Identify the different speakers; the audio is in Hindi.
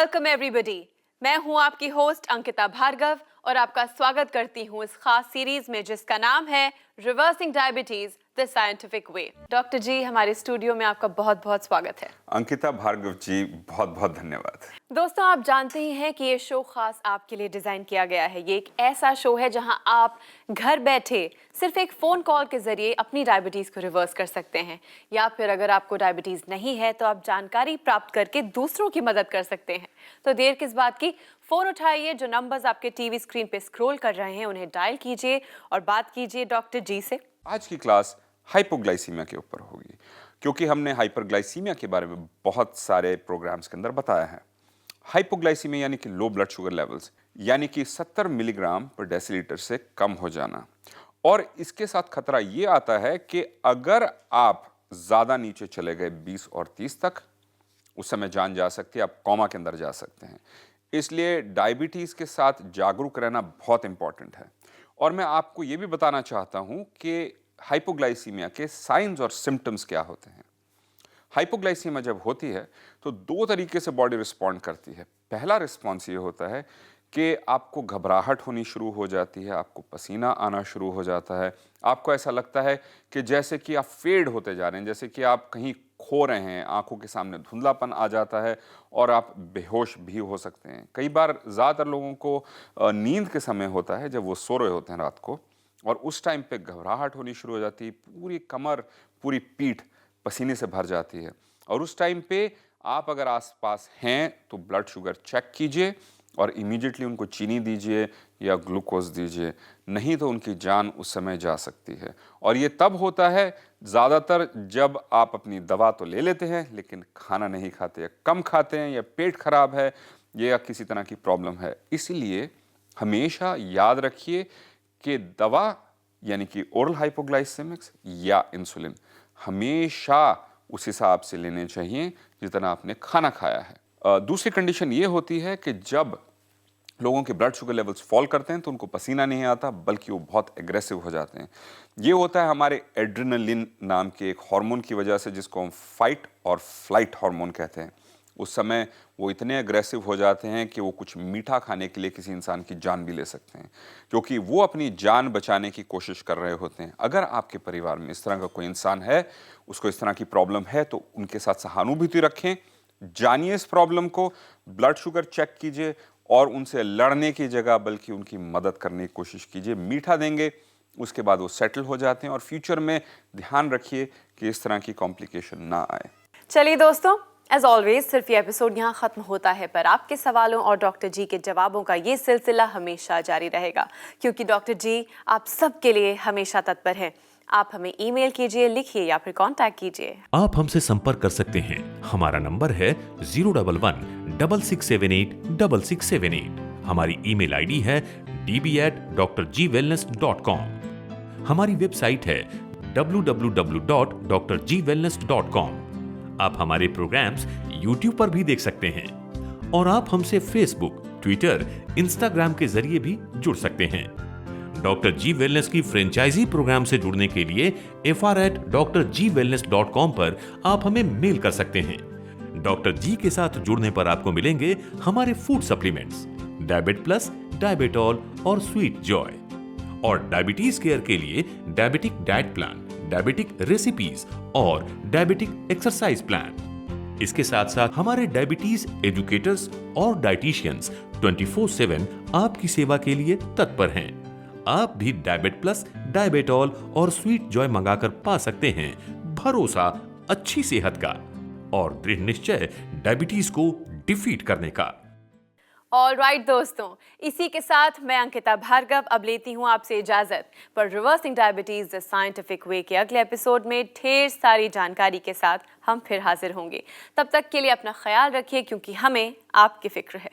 Speaker 1: Welcome everybody. मैं हूं आपकी होस्ट अंकिता भार्गव और आपका स्वागत करती हूं इस खास सीरीज में जिसका नाम है reversing diabetes the scientific way. Doctor जी, हमारे स्टूडियो में आपका बहुत बहुत स्वागत है।
Speaker 2: अंकिता भार्गव जी, बहुत बहुत धन्यवाद।
Speaker 1: दोस्तों, आप जानते ही हैं कि ये शो खास आपके लिए डिजाइन किया गया है। ये एक ऐसा शो है जहां आप घर बैठे सिर्फ एक फोन कॉल के जरिए अपनी डायबिटीज को रिवर्स कर सकते हैं, या फिर अगर आपको डायबिटीज नहीं है तो आप जानकारी प्राप्त करके दूसरों की मदद कर सकते हैं। तो देर किस बात की, फोन उठाइए, जो नंबर्स आपके टीवी स्क्रीन पे स्क्रॉल कर रहे हैं उन्हें डायल कीजिए और बात कीजिए डॉक्टर जी से।
Speaker 2: आज की क्लास हाइपोग्लाइसीमिया के ऊपर होगी, क्योंकि हमने हाइपरग्लाइसीमिया के बारे में बहुत सारे प्रोग्राम्स के अंदर बताया है। हाइपोग्लाइसीमिया यानी कि लो ब्लड शुगर लेवल्स, यानी कि 70 मिलीग्राम पर डेसीलीटर से कम हो जाना। और इसके साथ खतरा ये आता है कि अगर आप ज़्यादा नीचे चले गए 20 और 30 तक, उस समय जान जा सकती है, आप कोमा के अंदर जा सकते हैं। इसलिए डायबिटीज़ के साथ जागरूक रहना बहुत इंपॉर्टेंट है। और मैं आपको ये भी बताना चाहता हूँ कि हाइपोग्लाइसीमिया के साइंस और सिम्टम्स क्या होते हैं। हाइपोग्लाइसीमिया जब होती है तो दो तरीके से बॉडी रिस्पॉन्ड करती है। पहला रिस्पॉन्स ये होता है कि आपको घबराहट होनी शुरू हो जाती है, आपको पसीना आना शुरू हो जाता है, आपको ऐसा लगता है कि जैसे कि आप फेड होते जा रहे हैं, जैसे कि आप कहीं खो रहे हैं, आंखों के सामने धुंधलापन आ जाता है और आप बेहोश भी हो सकते हैं। कई बार ज़्यादातर लोगों को नींद के समय होता है, जब वो सो रहे होते हैं रात को, और उस टाइम पे घबराहट होनी शुरू हो जाती है, पूरी कमर, पूरी पीठ पसीने से भर जाती है। और उस टाइम पे आप अगर आसपास हैं तो ब्लड शुगर चेक कीजिए और इमीडिएटली उनको चीनी दीजिए या ग्लूकोज दीजिए, नहीं तो उनकी जान उस समय जा सकती है। और ये तब होता है ज़्यादातर जब आप अपनी दवा तो ले लेते हैं लेकिन खाना नहीं खाते, या कम खाते हैं, या पेट खराब है, या किसी तरह की प्रॉब्लम है। इसीलिए हमेशा याद रखिए कि दवा यानी कि ओरल हाइपोग्लाइसेमिक्स या इंसुलिन हमेशा उस हिसाब से लेने चाहिए जितना आपने खाना खाया है। दूसरी कंडीशन ये होती है कि जब लोगों के ब्लड शुगर लेवल्स फॉल करते हैं तो उनको पसीना नहीं आता, बल्कि वो बहुत एग्रेसिव हो जाते हैं। ये होता है हमारे एड्रेनलिन नाम के एक हार्मोन की वजह से, जिसको हम फाइट और फ्लाइट हार्मोन कहते हैं। उस समय वो इतने एग्रेसिव हो जाते हैं कि वो कुछ मीठा खाने के लिए किसी इंसान की जान भी ले सकते हैं, क्योंकि वो अपनी जान बचाने की कोशिश कर रहे होते हैं। अगर आपके परिवार में इस तरह का कोई इंसान है, उसको इस तरह की प्रॉब्लम है, तो उनके साथ सहानुभूति रखें, जानिए इस प्रॉब्लम को, ब्लड शुगर चेक कीजिए और उनसे लड़ने की जगह बल्कि उनकी मदद करने की कोशिश कीजिए। मीठा देंगे, उसके बाद वो सेटल हो जाते हैं। और फ्यूचर में ध्यान रखिए कि इस तरह की कॉम्प्लिकेशन ना आए।
Speaker 1: चलिए दोस्तों, एज ऑलवेज सिर्फ ये एपिसोड यहाँ खत्म होता है, पर आपके सवालों और डॉक्टर जी के जवाबों का ये सिलसिला हमेशा जारी रहेगा, क्योंकि डॉक्टर जी आप सबके लिए हमेशा तत्पर हैं। आप हमें ईमेल कीजिए, लिखिए या फिर कांटेक्ट कीजिए।
Speaker 3: आप हमसे संपर्क कर सकते हैं। हमारा नंबर है 011-6678-6678। हमारी ईमेल आईडी है db@drgwellness.com। हमारी वेबसाइट है www.drgwellness.com। आप हमारे प्रोग्राम्स YouTube पर भी देख सकते हैं और आप हमसे फेसबुक, ट्विटर, इंस्टाग्राम के जरिए भी जुड़ सकते हैं। डॉक्टर जी वेलनेस की फ्रेंचाइजी प्रोग्राम से जुड़ने के लिए fr@drgwellness.com पर आप हमें मेल कर सकते हैं। डॉक्टर जी के साथ जुड़ने पर आपको मिलेंगे हमारे फूड सप्लीमेंट्स, डायबिट प्लस, डायबिटॉल और स्वीट जॉय। और डायबिटीज केयर के लिए diabetic diet plan, diabetic recipes और डायबिटिक एक्सरसाइज प्लान। इसके साथ साथ हमारे डायबिटीज एजुकेटर्स और डाइटिशियंस 24/7 आपकी सेवा के लिए तत्पर हैं। आप भी डायबिट प्लस, डायबिटॉल और स्वीट जॉय मंगाकर पा सकते हैं भरोसा अच्छी सेहत का और दृढ़ निश्चय डायबिटीज को डिफीट करने का।
Speaker 1: ऑलराइट दोस्तों, इसी के साथ मैं अंकिता भार्गव अब लेती हूँ आपसे इजाजत, पर रिवर्सिंग डायबिटीज द साइंटिफिक वे के अगले एपिसोड में ढेर सारी जानकारी के साथ हम फिर हाजिर होंगे। तब तक के लिए अपना ख्याल रखिए, क्योंकि हमें आपकी फिक्र है।